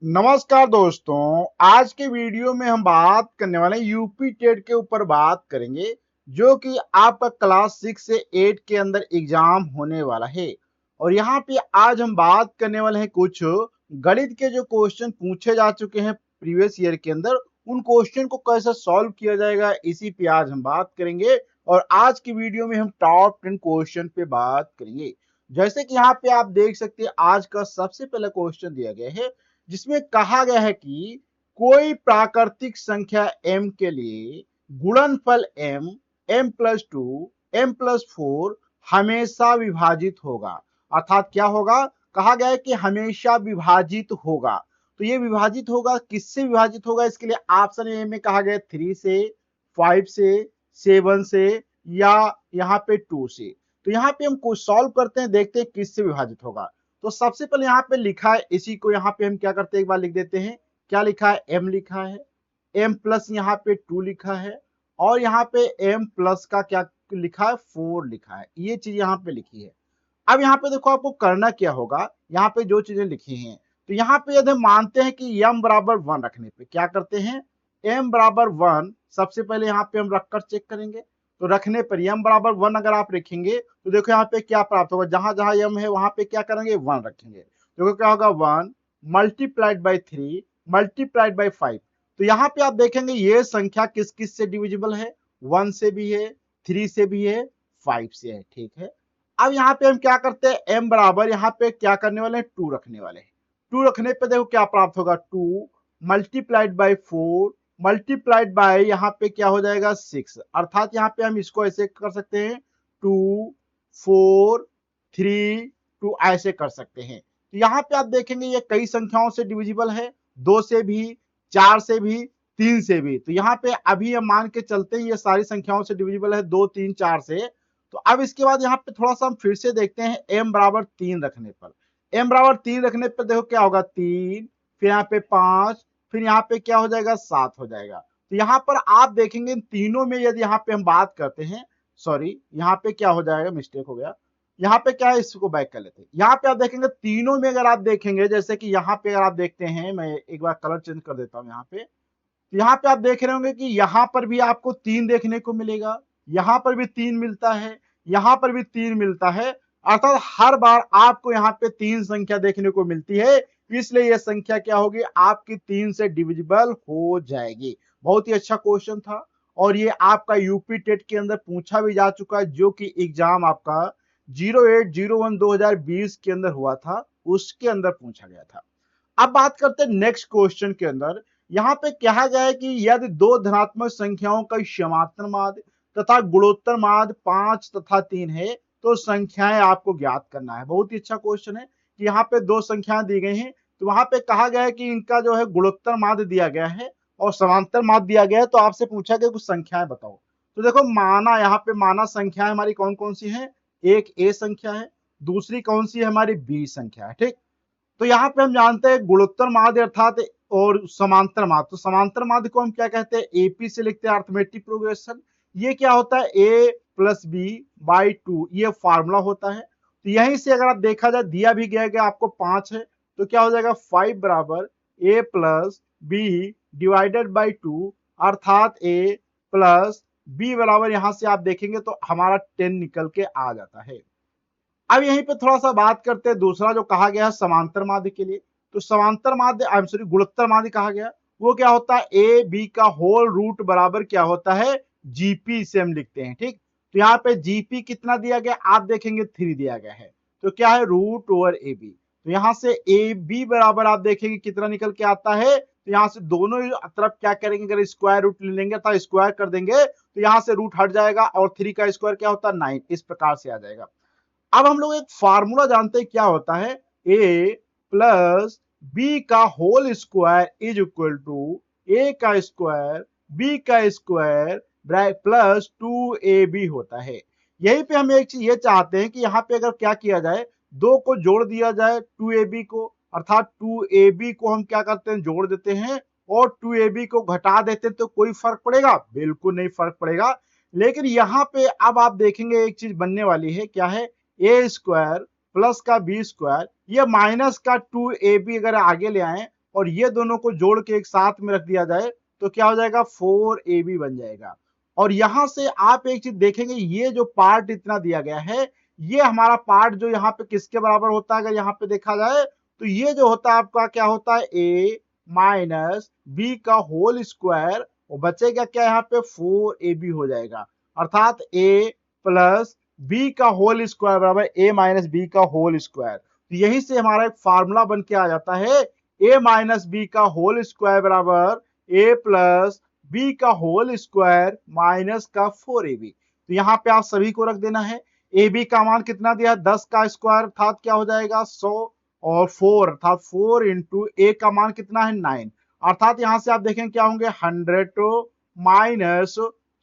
नमस्कार दोस्तों, आज के वीडियो में हम बात करने वाले हैं यूपी टेट के ऊपर बात करेंगे जो कि आपका क्लास 6 से 8 के अंदर एग्जाम होने वाला है। और यहाँ पे आज हम बात करने वाले हैं कुछ गणित के जो क्वेश्चन पूछे जा चुके हैं प्रीवियस ईयर के अंदर, उन क्वेश्चन को कैसे सॉल्व किया जाएगा इसी पे आज हम बात करेंगे। और आज की वीडियो में हम टॉप 10 क्वेश्चन पे बात करेंगे। जैसे कि यहाँ पे आप देख सकते हैं आज का सबसे पहला क्वेश्चन दिया गया है जिसमें कहा गया है कि कोई प्राकृतिक संख्या m के लिए गुणनफल m, m+2, m+4 हमेशा विभाजित होगा। अर्थात क्या होगा, कहा गया है कि हमेशा विभाजित होगा। तो ये विभाजित होगा, किससे विभाजित होगा? इसके लिए ऑप्शन ए में कहा गया 3 से, 5 से, 7 से या यहाँ पे 2 से। तो यहाँ पे हम कुछ सॉल्व करते हैं, देखते हैं किससे विभाजित होगा। तो सबसे पहले यहाँ पे लिखा है, इसी को यहाँ पे हम क्या करते हैं, एक बार लिख देते हैं। क्या लिखा है? m लिखा है, m प्लस यहाँ पे 2 लिखा है और यहाँ पे m प्लस का क्या लिखा है? 4 लिखा है। ये चीज यहाँ पे लिखी है। अब यहाँ पे देखो आपको करना क्या होगा, यहाँ पे जो चीजें लिखी हैं तो यहाँ पे यदि मानते हैं कि m बराबर 1 रखने पे क्या करते हैं, m बराबर 1 सबसे पहले यहाँ पे हम रखकर चेक करेंगे। तो रखने पर m बराबर 1 अगर आप रखेंगे तो देखो यहाँ पे क्या प्राप्त होगा, जहां जहां m है वहां पे क्या करेंगे, 1 रखेंगे। देखो क्या होगा, 1 मल्टीप्लाइड बाई 3 मल्टीप्लाइड बाई 5। तो यहाँ पे आप देखेंगे ये संख्या किस किस से डिविजिबल है, 1 से भी है, 3 से भी है, 5 से है। ठीक है, अब यहाँ पे हम क्या करते हैं, m बराबर यहाँ पे क्या करने वाले हैं, 2 रखने वाले हैं। 2 रखने पे देखो क्या प्राप्त होगा, 2 मल्टीप्लाइड बाई 4 मल्टीप्लाइड बाय यहाँ पे क्या हो जाएगा, 6। अर्थात यहाँ पे हम इसको ऐसे कर सकते हैं, 2 4 3 2 ऐसे कर सकते हैं। तो यहाँ पे आप देखेंगे ये कई संख्याओं से डिविजिबल है, 2 से भी, 4 से भी, 3 से भी। तो यहाँ पे अभी हम मान के चलते हैं ये सारी संख्याओं से डिविजिबल है, 2 3 4 से। तो अब इसके बाद यहाँ पे थोड़ा सा हम फिर से देखते हैं, m बराबर 3 रखने पर, m बराबर 3 रखने पर देखो क्या होगा, 3, फिर यहाँ पे 5, फिर यहाँ पे क्या हो जाएगा, 7 हो जाएगा। तो यहाँ पर आप देखेंगे तीनों में यदि यहाँ पे हम बात करते हैं, सॉरी यहाँ पे क्या हो जाएगा, मिस्टेक हो गया। यहाँ पे क्या है, इसको बैक कर लेते हैं। यहाँ पे आप देखेंगे तीनों में अगर आप देखेंगे, जैसे कि यहाँ पे अगर आप देखते हैं, मैं एक बार कलर चेंज कर देता हूँ यहाँ पे। तो यहाँ पे आप देख रहे होंगे कि यहाँ पर भी आपको 3 देखने को मिलेगा, यहाँ पर भी 3 मिलता है, यहाँ पर भी 3 मिलता है। अर्थात हर बार आपको यहाँ पे 3 संख्या देखने को मिलती है, इसलिए यह संख्या क्या होगी, आपकी 3 से डिविजिबल हो जाएगी। बहुत ही अच्छा क्वेश्चन था और ये आपका यूपी टेट के अंदर पूछा भी जा चुका है, जो कि एग्जाम आपका 08/01/2020 के अंदर हुआ था, उसके अंदर पूछा गया था। अब बात करते हैं नेक्स्ट क्वेश्चन के अंदर। यहाँ पे कहा गया है कि यदि दो धनात्मक संख्याओं का समांतर माध्य तथा गुणोत्तर माध्य 5 तथा 3 है तो संख्याएं आपको ज्ञात करना है। बहुत ही अच्छा क्वेश्चन है कि यहाँ पे दो संख्याएं दी गई हैं, तो वहां पे कहा गया है कि इनका जो है गुणोत्तर माध्य दिया गया है और समांतर माध्य दिया गया है। तो आपसे पूछा गया कुछ संख्याएं बताओ। तो देखो माना, यहाँ पे माना संख्याएं हमारी कौन कौन सी है, एक ए संख्या है, दूसरी कौन सी है, हमारी बी संख्या है। ठीक, तो यहाँ पे हम जानते हैं गुणोत्तर माध्य अर्थात और समांतर माध्य। तो समांतर माध्य को हम क्या कहते हैं, एपी से लिखते हैं, अर्थमेटिक प्रोग्रेशन। ये क्या होता है, a प्लस बी बाई 2, ये फार्मूला होता है। तो यहीं से अगर आप देखा जाए, दिया भी गया गया आपको 5 है, तो क्या हो जाएगा, 5 बराबर a plus B divided by 2, अर्थात a प्लस बी बराबर यहाँ से आप देखेंगे तो हमारा 10 निकल के आ जाता है। अब यहीं पे थोड़ा सा बात करते हैं दूसरा जो कहा गया है समांतर माध्य के लिए। तो समांतर माध्य, आई एम सॉरी, गुणोत्तर माध्य कहा गया, वो क्या होता है, ए बी का होल रूट बराबर क्या होता है, जीपी से हम लिखते हैं। ठीक, तो यहाँ पे जीपी कितना दिया गया, आप देखेंगे 3 दिया गया है, तो क्या है, रूट ओवर ए बी। तो यहाँ से ए बी बराबर आप देखेंगे कितना निकल के आता है, तो यहाँ से दोनों तरफ क्या करेंगे, अगर स्क्वायर रूट ले लेंगे तो स्क्वायर कर देंगे तो यहाँ से रूट हट जाएगा और 3 का स्क्वायर क्या होता है, 9, इस प्रकार से आ जाएगा। अब हम लोग एक फार्मूला जानते हैं, क्या होता है, a प्लस बी का whole square is equal to A का स्क्वायर बी का स्क्वायर प्लस 2ab होता है। यहीं पे हम एक चीज ये चाहते हैं कि यहाँ पे अगर क्या किया जाए, दो को जोड़ दिया जाए 2ab को, अर्थात 2ab को हम क्या करते हैं, जोड़ देते हैं और 2ab को घटा देते हैं, तो कोई फर्क पड़ेगा, बिल्कुल नहीं फर्क पड़ेगा। लेकिन यहाँ पे अब आप देखेंगे एक चीज बनने वाली है, क्या है, ए स्क्वायर प्लस का बी स्क्वायर, ये माइनस का 2ab अगर आगे ले आए और ये दोनों को जोड़ के एक साथ में रख दिया जाए तो क्या हो जाएगा 4ab बन जाएगा। और यहां से आप एक चीज देखेंगे, ये जो पार्ट इतना दिया गया है, ये हमारा पार्ट जो यहाँ पे किसके बराबर होता है, अगर यहाँ पे देखा जाए तो ये जो होता है आपका क्या होता है a माइनस बी का होल स्क्वायर, और बचेगा क्या यहाँ पे 4ab हो जाएगा, अर्थात a प्लस बी का होल स्क्वायर बराबर a माइनस बी का होल स्क्वायर। तो यही से हमारा एक फार्मूला बन के आ जाता है a माइनस बी का होल स्क्वायर बराबर a प्लस बी का होल स्क्वायर माइनस का 4ab। तो यहाँ पे आप सभी को रख देना है। ab का मान कितना दिया, 10 का स्क्वायर अर्थात क्या हो जाएगा 100, और 4 अर्थात 4 इंटू a का मान कितना है 9, अर्थात यहां से आप देखें क्या होंगे 100 माइनस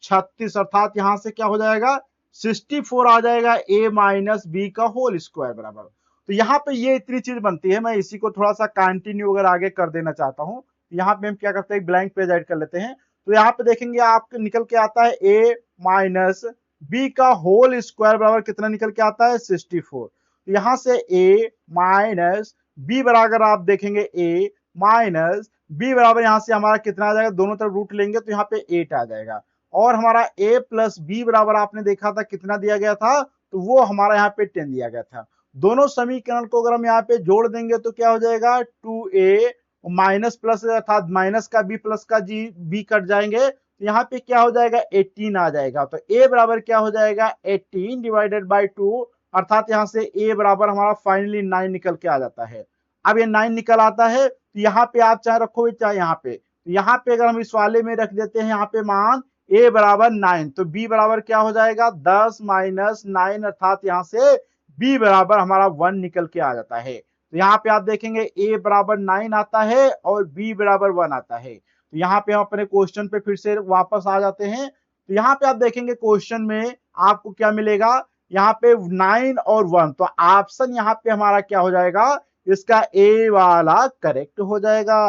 36, अर्थात यहां से क्या हो जाएगा 64 आ जाएगा a माइनस बी का होल स्क्वायर बराबर। तो यहाँ पे ये इतनी चीज बनती है, मैं इसी को थोड़ा सा कंटिन्यू अगर आगे कर देना चाहता हूँ। यहाँ पे हम क्या करते हैं, ब्लैंक पेज ऐड कर लेते हैं। तो यहाँ पे देखेंगे आपके निकल के आता है a माइनस बी का होल स्क्वायर बराबर कितना निकल के आता है 64। तो यहां से a माइनस बी बराबर आप देखेंगे a माइनस बी बराबर यहां से हमारा कितना आ जाएगा, दोनों तरफ रूट लेंगे तो यहाँ पे 8 आ जाएगा, और हमारा a प्लस बी बराबर आपने देखा था कितना दिया गया था, तो वो हमारा यहाँ पे 10 दिया गया था। दोनों समीकरण को अगर हम यहाँ पे जोड़ देंगे तो क्या हो जाएगा 2a माइनस प्लस अर्थात माइनस का b प्लस का जी b कट जाएंगे, तो यहाँ पे क्या हो जाएगा 18 आ जाएगा। तो a बराबर क्या हो जाएगा 18 डिवाइडेड बाई 2, अर्थात यहाँ से a बराबर हमारा फाइनली 9 निकल के आ जाता है। अब ये 9 निकल आता है तो यहाँ पे आप चाहे रखो चाहे यहाँ पे, तो यहाँ पे अगर हम इस वाले में रख देते हैं यहाँ पे मान a बराबर 9, तो b बराबर क्या हो जाएगा 10 माइनस 9, अर्थात यहाँ से b बराबर हमारा 1 निकल के आ जाता है। तो यहाँ पे आप देखेंगे a बराबर 9 आता है और b बराबर 1 आता है। तो यहाँ पे हम अपने क्वेश्चन पे फिर से वापस आ जाते हैं। तो यहाँ पे आप देखेंगे क्वेश्चन में आपको क्या मिलेगा, यहाँ पे 9 और 1, तो ऑप्शन यहाँ पे हमारा क्या हो जाएगा, इसका ए वाला करेक्ट हो जाएगा।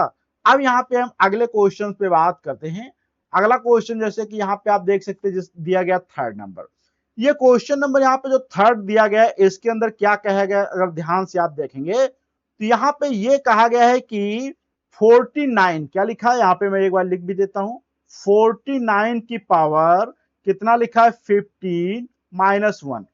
अब यहाँ पे हम अगले क्वेश्चन पे बात करते हैं। अगला क्वेश्चन जैसे कि यहाँ पे आप देख सकते हैं, जिस दिया गया थर्ड नंबर, ये क्वेश्चन नंबर यहाँ पे जो थर्ड दिया गया है इसके अंदर क्या कहा गया, अगर ध्यान से आप देखेंगे तो यहाँ पे ये कहा गया है कि 49, क्या लिखा है यहाँ पे, मैं एक बार लिख भी देता हूं, 49 की पावर कितना लिखा है 15 माइनस 1,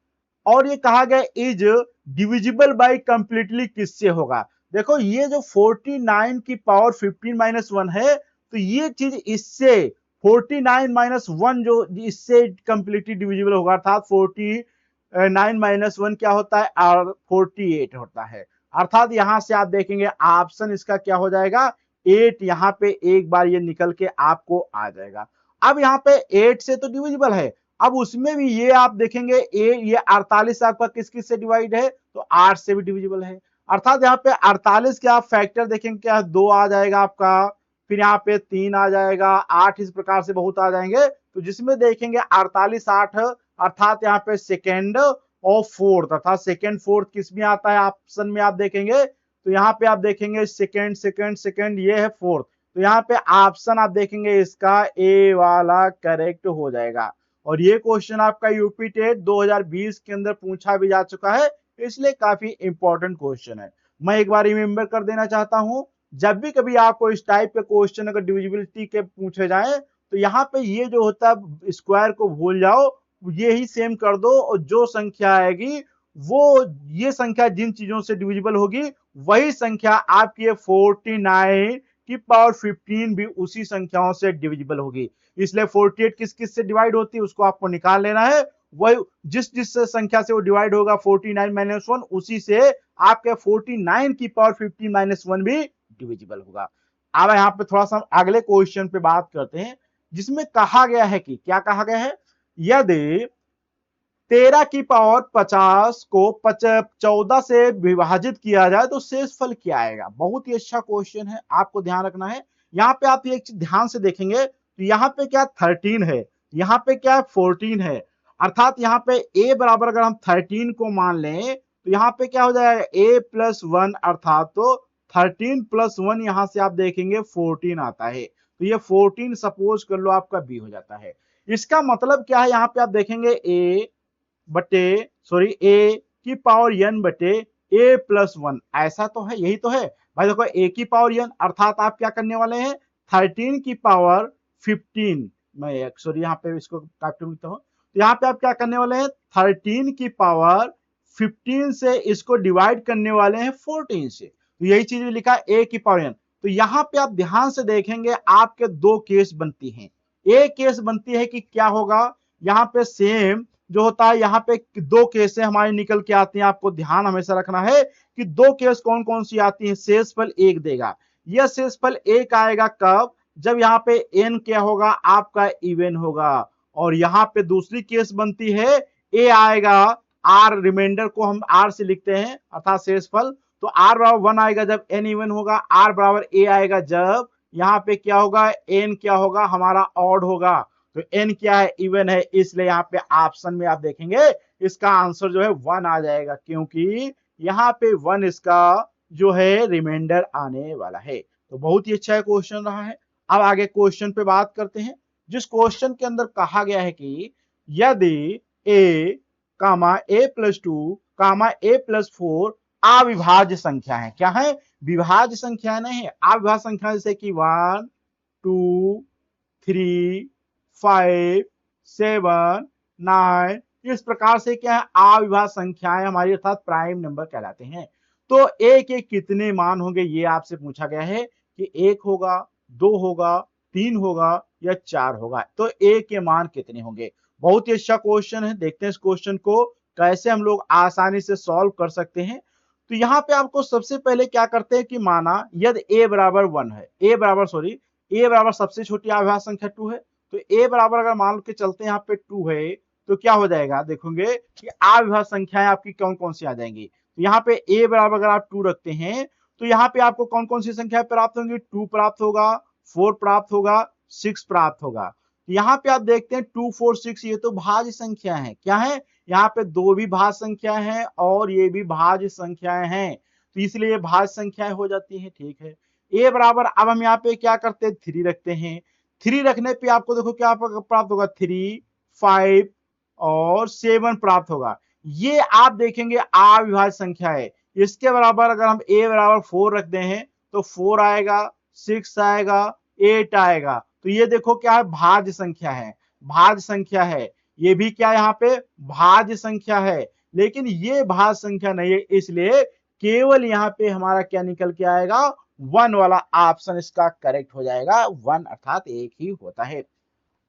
और ये कहा गया इज डिविजिबल बाई कंप्लीटली किससे होगा। देखो ये जो 49 की पावर 15 माइनस 1 है, तो ये चीज इससे 49 माइनस 1 जो इससे कंप्लीटली डिविजिबल होगा, अर्थात 49 माइनस 1 क्या होता है और 48 होता है, अर्थात यहां से आप देखेंगे ऑप्शन इसका क्या हो जाएगा 8, यहाँ पे एक बार ये निकल के आपको आ जाएगा। अब यहाँ पे 8 से तो डिविजिबल है, अब उसमें भी ये आप देखेंगे ये 48 आपका किस किस से डिवाइड है, तो 8 से भी डिविजिबल है, अर्थात यहाँ पे 48 के आप फैक्टर देखेंगे क्या 2 आ जाएगा आपका, फिर यहाँ पे 3 आ जाएगा, 8 इस प्रकार से बहुत आ जाएंगे। तो जिसमें देखेंगे 48 8, अर्थात यहाँ पे सेकेंड और फोर्थ, अर्थात सेकेंड फोर्थ किस में आता है ऑप्शन में आप देखेंगे, तो यहाँ पे आप देखेंगे सेकेंड सेकेंड सेकेंड, ये है फोर्थ, तो यहाँ पे ऑप्शन आप देखेंगे इसका ए वाला करेक्ट हो जाएगा। और ये क्वेश्चन आपका यूपी टेट 2020 के अंदर पूछा भी जा चुका है, इसलिए काफी इंपॉर्टेंट क्वेश्चन है। मैं एक बार रिमेंबर कर देना चाहता हूं, जब भी कभी आपको इस टाइप के क्वेश्चन अगर डिविजिबिलिटी के पूछे जाए, तो यहाँ पे ये जो होता है स्क्वायर को भूल जाओ, ये ही सेम कर दो, और जो संख्या आएगी वो ये संख्या जिन चीजों से डिविजिबल होगी वही संख्या आपकी 49 की पावर 15 भी उसी संख्याओं से डिविजिबल होगी। इसलिए 48 किस किस से डिवाइड होती है उसको आपको निकाल लेना है, वही जिस जिस संख्या से वो डिवाइड होगा 49 माइनस 1, उसी से आपके 49 की पावर 15 माइनस 1 भी डिविजिबल होगा। अब यहाँ पे थोड़ा सा अगले क्वेश्चन पे बात करते हैं, जिसमें कहा गया है कि क्या कहा गया है, यदि 13 की पावर 50 को 14 से विभाजित किया जाए तो शेषफल क्या आएगा। बहुत ही अच्छा क्वेश्चन है, आपको ध्यान रखना है। यहाँ पे आप एक चीज ध्यान से देखेंगे तो यहाँ पे क्या 13 है, यहाँ पे क्या 14 है, अर्थात यहाँ पे a बराबर अगर हम 13 को मान लें तो यहाँ पे क्या हो जाएगा a प्लस 1, अर्थात तो 13 प्लस 1 यहाँ से आप देखेंगे 14 आता है, तो ये 14 सपोज कर लो आपका b हो जाता है। इसका मतलब क्या है, यहाँ पे आप देखेंगे a की पावर n बटे a प्लस 1, ऐसा तो है, यही तो है भाई देखो a की पावर n अर्थात आप क्या करने वाले हैं 13 की पावर 15, मैं सॉरी यहाँ पे इसको कैपिटल लिखता हूँ, तो यहाँ पे आप क्या करने वाले हैं 13 की पावर 15 से इसको डिवाइड करने वाले हैं 14 से, तो यही चीज लिखा है a की पावर n। तो यहाँ पे आप ध्यान से देखेंगे आपके दो केस बनती हैं। एक केस बनती है कि क्या होगा, यहाँ पे सेम जो होता है, यहाँ पे दो केसें हमारी निकल के आती हैं, आपको ध्यान हमेशा रखना है कि दो केस कौन कौन सी आती हैं। शेषफल एक देगा, यह शेषफल एक आएगा कब, जब यहाँ पे n क्या होगा आपका इवन होगा, और यहाँ पे दूसरी केस बनती है a आएगा, r रिमाइंडर को हम r से लिखते हैं अर्थात शेषफल, तो r बराबर 1 आएगा जब n इवन होगा, r बराबर a आएगा जब यहाँ पे क्या होगा n क्या होगा हमारा ऑड होगा, तो n क्या है इवन है, इसलिए यहाँ पे ऑप्शन में आप देखेंगे इसका आंसर जो है 1 आ जाएगा, क्योंकि यहाँ पे 1 इसका जो है रिमाइंडर आने वाला है। तो बहुत ही अच्छा क्वेश्चन रहा है। अब आगे क्वेश्चन पे बात करते हैं, जिस क्वेश्चन के अंदर कहा गया है कि यदि a comma a plus 2 comma a plus 4 अविभाज्य संख्या है, क्या है विभाज्य संख्या नहीं है, अविभाज्य संख्या जैसे कि 1 2 3 5 7 9, इस प्रकार से क्या है अविभाज्य संख्याएं हमारी अर्थात प्राइम नंबर कहलाते हैं। तो a के कितने मान होंगे ये आपसे पूछा गया है कि 1 होगा 2 होगा 3 होगा या 4 होगा, तो a के मान कितने होंगे। बहुत ही अच्छा क्वेश्चन है, देखते हैं इस क्वेश्चन को कैसे हम लोग आसानी से सॉल्व कर सकते हैं। तो यहाँ पे आपको सबसे पहले क्या करते हैं कि माना यदि a बराबर 1 है, a बराबर सबसे छोटी अविभाज्य संख्या 2 है, तो a बराबर अगर मान के चलते हैं यहाँ पे 2 है, तो क्या हो जाएगा देखोगे कि अविभाज्य संख्याएं आपकी कौन कौन सी आ जाएंगी। तो यहाँ पे a बराबर अगर आप 2 रखते हैं तो यहाँ पे आपको कौन कौन सी संख्या प्राप्त होंगी, 2 प्राप्त होगा, 4 प्राप्त होगा, 6 प्राप्त होगा। तो यहाँ पे आप देखते हैं 2 4 6 ये तो भाज्य संख्या है, क्या है यहाँ पे दो भी भाज्य संख्या है और ये भी भाज्य संख्याएं हैं, तो इसलिए ये भाज्य संख्याएं हो जाती हैं। ठीक है, a बराबर अब हम यहाँ पे क्या करते हैं 3 रखते हैं, 3 रखने पे आपको देखो क्या प्राप्त होगा 3 5 और 7 प्राप्त होगा। ये आप देखेंगे अविभाज्य संख्या है, इसके बराबर अगर हम a बराबर 4 रख दे हैं तो 4 आएगा, 6 आएगा, 8 आएगा, तो ये देखो क्या है भाज्य संख्या है, भाज्य संख्या है, ये भी क्या यहाँ पे भाज्य संख्या है, लेकिन ये भाज्य संख्या नहीं है, इसलिए केवल यहाँ पे हमारा क्या निकल के आएगा 1 वाला ऑप्शन इसका करेक्ट हो जाएगा, 1 अर्थात एक ही होता है।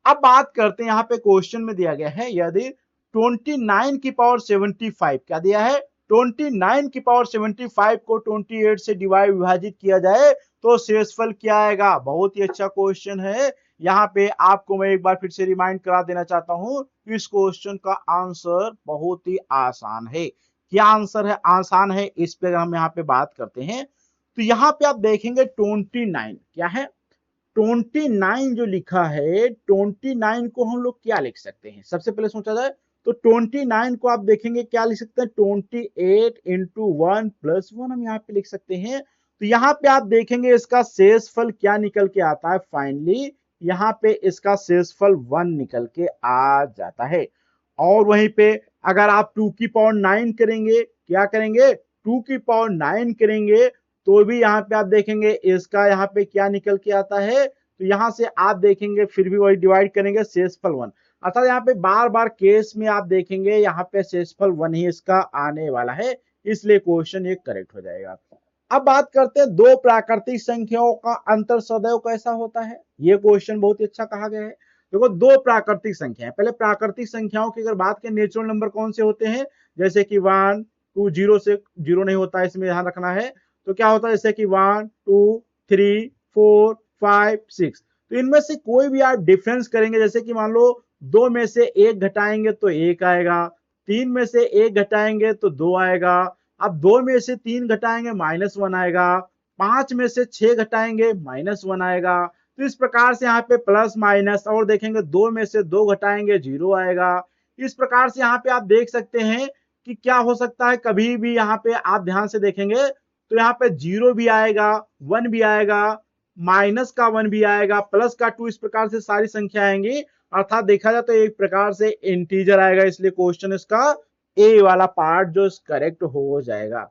अब बात करते हैं यहाँ पे क्वेश्चन में दिया गया है यदि 29 की पावर 75 क्या दिया है 29 की पावर 75 को 28 से विभाजित किया जाए तो शेषफल क्या आएगा। बहुत ही अच्छा क्वेश्चन है, यहाँ पे आपको मैं एक बार फिर से रिमाइंड करा देना चाहता हूं इस क्वेश्चन का आंसर बहुत ही आसान है। क्या आंसर है आसान है, इस पे हम यहाँ पे बात करते हैं। तो यहाँ पे आप देखेंगे 29 क्या है 29 जो लिखा है 29 को हम लोग क्या लिख सकते हैं, सबसे पहले सोचा जाए तो 29 को आप देखेंगे क्या लिख सकते हैं 28 इंटू 1 प्लस 1 हम यहाँ पे लिख सकते हैं। तो यहाँ पे आप देखेंगे इसका शेषफल क्या निकल के आता है, फाइनली यहाँ पे इसका शेषफल 1 निकल के आ जाता है। और वहीं पे अगर आप 2 की पावर 9 करेंगे, क्या करेंगे 2 की पावर 9 करेंगे तो भी यहाँ पे आप देखेंगे इसका यहाँ पे क्या निकल के आता है, तो यहाँ से आप देखेंगे फिर भी वही डिवाइड करेंगे शेषफल 1, अर्थात यहाँ पे बार बार केस में आप देखेंगे यहाँ पे शेषफल 1 ही इसका आने वाला है, इसलिए क्वेश्चन ये करेक्ट हो जाएगा। अब बात करते हैं दो प्राकृतिक संख्याओं का अंतर सदैव कैसा होता है, ये क्वेश्चन बहुत ही अच्छा कहा गया है। देखो दो प्राकृतिक संख्याएं, पहले प्राकृतिक संख्याओं की अगर बात करें नेचुरल नंबर कौन से होते हैं, जैसे कि 1 2 0 से 0 नहीं होता है, इसमें ध्यान रखना है। तो क्या होता है जैसे कि 1 2 3 4 5 6, तो इनमें से कोई भी आप डिफरेंस करेंगे, जैसे कि मान लो 2 में से 1 घटाएंगे तो 1 आएगा, 3 में से 1 घटाएंगे तो 2 आएगा, अब 2 में से 3 घटाएंगे -1 आएगा, 5 में से 6 घटाएंगे -1 आएगा। तो इस प्रकार से यहाँ पे प्लस माइनस, और देखेंगे 2 में से 2 घटाएंगे 0 आएगा। इस प्रकार से यहाँ पे आप देख सकते हैं कि क्या हो सकता है, कभी भी यहाँ पे आप ध्यान से देखेंगे तो यहाँ पे 0 भी आएगा, 1 भी आएगा, माइनस का 1 भी आएगा, प्लस का 2, इस प्रकार से सारी संख्या आएंगी, अर्थात देखा जाए तो एक प्रकार से इंटीजर आएगा, इसलिए क्वेश्चन इसका ए वाला पार्ट जो करेक्ट हो जाएगा।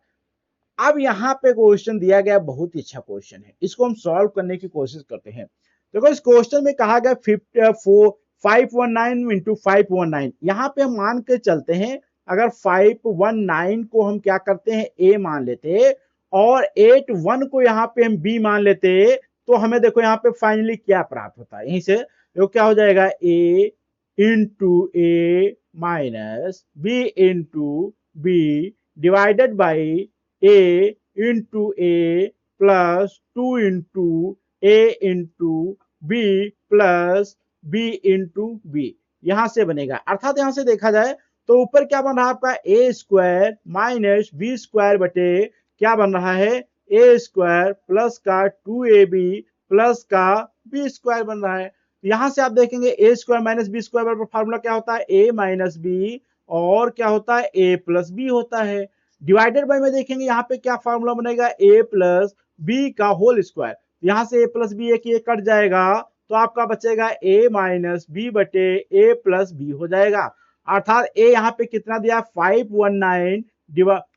अब यहाँ पे क्वेश्चन दिया गया, बहुत ही अच्छा क्वेश्चन है, इसको हम सॉल्व करने की कोशिश करते हैं। देखो इस क्वेश्चन में कहा गया 519 इंटू 519, यहाँ पे हम मान के चलते हैं, अगर 519 को हम क्या करते हैं ए मान लेते और 81 को यहाँ पे हम बी मान लेते, तो हमें देखो यहाँ पे फाइनली क्या प्राप्त होता है, यहीं से देखो क्या हो जाएगा, A into A minus B into B divided by A into A plus 2 into A into B plus B into B, यहां से बनेगा। अर्थात यहां से देखा जाए तो ऊपर क्या बन रहा है आपका ए स्क्वायर माइनस बी स्क्वायर बटे क्या बन रहा है, ए स्क्वायर प्लस का 2ab प्लस का बी स्क्वायर बन रहा है। यहां से आप देखेंगे ए स्क्वायर माइनस बी स्क्वायर पर फॉर्मूला क्या होता है, ए माइनस बी और क्या होता है, ए प्लस बी होता है। डिवाइडेड बाय में देखेंगे यहाँ पे क्या फॉर्मूला बनेगा, ए प्लस बी का होल स्क्वायर, यहां से ए प्लस बी एक ये कट जाएगा तो आपका बचेगा ए माइनस बी बटे ए प्लस बी हो जाएगा। अर्थात ए यहाँ पे कितना दिया, 519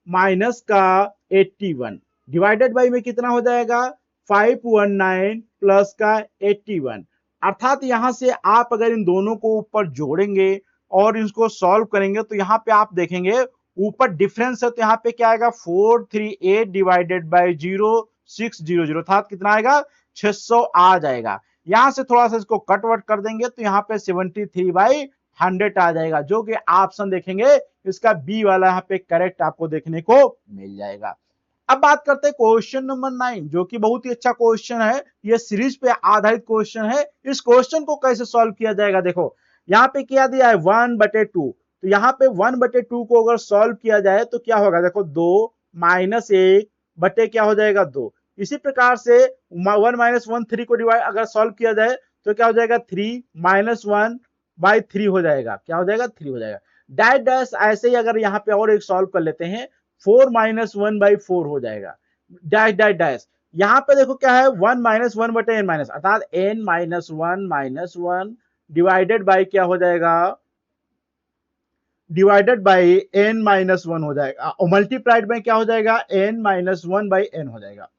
माइनस का 81 डिवाइडेड बाई में कितना हो जाएगा, 519 प्लस का 81। अर्थात यहां से आप अगर इन दोनों को ऊपर जोड़ेंगे और इसको सॉल्व करेंगे तो यहाँ पे आप देखेंगे ऊपर डिफरेंस है तो यहाँ पे क्या आएगा, 438 डिवाइडेड बाई 0600, अर्थात कितना आएगा, 600 आ जाएगा। यहां से थोड़ा सा इसको कटवट कर देंगे तो यहाँ पे 73/100 आ जाएगा, जो कि ऑप्शन देखेंगे इसका बी वाला यहाँ पे करेक्ट आपको देखने को मिल जाएगा। अब बात करते हैं क्वेश्चन नंबर 9, जो कि बहुत ही अच्छा क्वेश्चन है, ये सीरीज पे आधारित क्वेश्चन है। इस क्वेश्चन को कैसे सॉल्व किया जाएगा, देखो यहाँ पे क्या दिया है 1/2, तो यहाँ पे 1/2 को अगर सॉल्व किया जाए तो क्या होगा, देखो 2 माइनस 1 बटे क्या हो जाएगा 2। इसी प्रकार से 1 माइनस 1 3 को डिवाइड अगर सॉल्व किया जाए तो क्या हो जाएगा, 3 माइनस 1/3 हो जाएगा, क्या हो जाएगा 3 हो जाएगा। डैश डैश ऐसे ही अगर यहाँ पे और एक सॉल्व कर लेते हैं, 4 माइनस 1/4 हो जाएगा, डैश डैश डैश। यहाँ पे देखो क्या है, 1 माइनस 1 बटे n माइनस, अर्थात n माइनस 1 डिवाइडेड बाई क्या हो जाएगा, डिवाइडेड बाई n माइनस 1 हो जाएगा और मल्टीप्लाइड में क्या हो जाएगा, n माइनस 1/n हो जाएगा।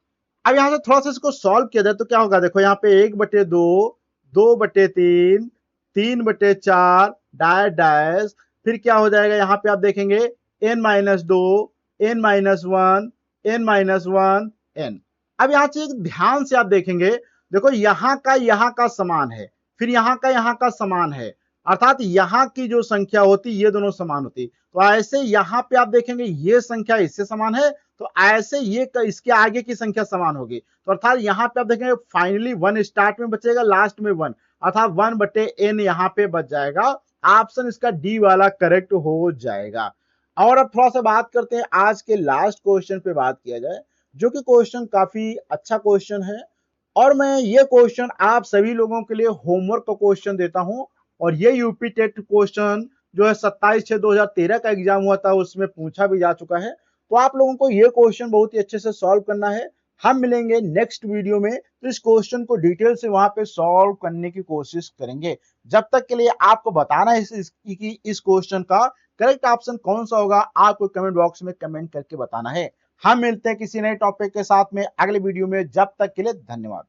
अब यहां से थोड़ा सा इसको सॉल्व किया जाए तो क्या होगा, देखो यहाँ पे 1/2 2/3 3/4 डैश डैश, फिर क्या हो जाएगा, यहाँ पे आप देखेंगे n minus 2 n minus 1 n minus 1 n। अब यहाँ से ध्यान से आप देखेंगे, देखो यहाँ का समान है, फिर यहाँ का समान है, अर्थात यहाँ की जो संख्या होती ये दोनों समान होती, तो ऐसे यहाँ पे आप देखेंगे ये संख्या इससे समान है तो ऐसे ये इसके आगे की संख्या समान होगी, तो अर्थात यहाँ पे आप देखेंगे फाइनली 1 स्टार्ट में बचेगा लास्ट में 1, अर्थात 1/n यहाँ पे बच जाएगा। ऑप्शन इसका डी वाला करेक्ट हो जाएगा। और अब थोड़ा सा बात करते हैं आज के लास्ट क्वेश्चन पे बात किया जाए, जो कि क्वेश्चन काफी अच्छा क्वेश्चन है और मैं ये क्वेश्चन आप सभी लोगों के लिए होमवर्क का क्वेश्चन देता हूं। और ये यूपी टेट क्वेश्चन जो है 27/6/2013 का एग्जाम हुआ था उसमें पूछा भी जा चुका है, तो आप लोगों को ये क्वेश्चन बहुत ही अच्छे से सॉल्व करना है। हम मिलेंगे नेक्स्ट वीडियो में तो इस क्वेश्चन को डिटेल से वहां पे सॉल्व करने की कोशिश करेंगे। जब तक के लिए आपको बताना है कि इस क्वेश्चन का करेक्ट ऑप्शन कौन सा होगा, आपको कमेंट बॉक्स में कमेंट करके बताना है। हम मिलते हैं किसी नए टॉपिक के साथ में अगले वीडियो में, जब तक के लिए धन्यवाद।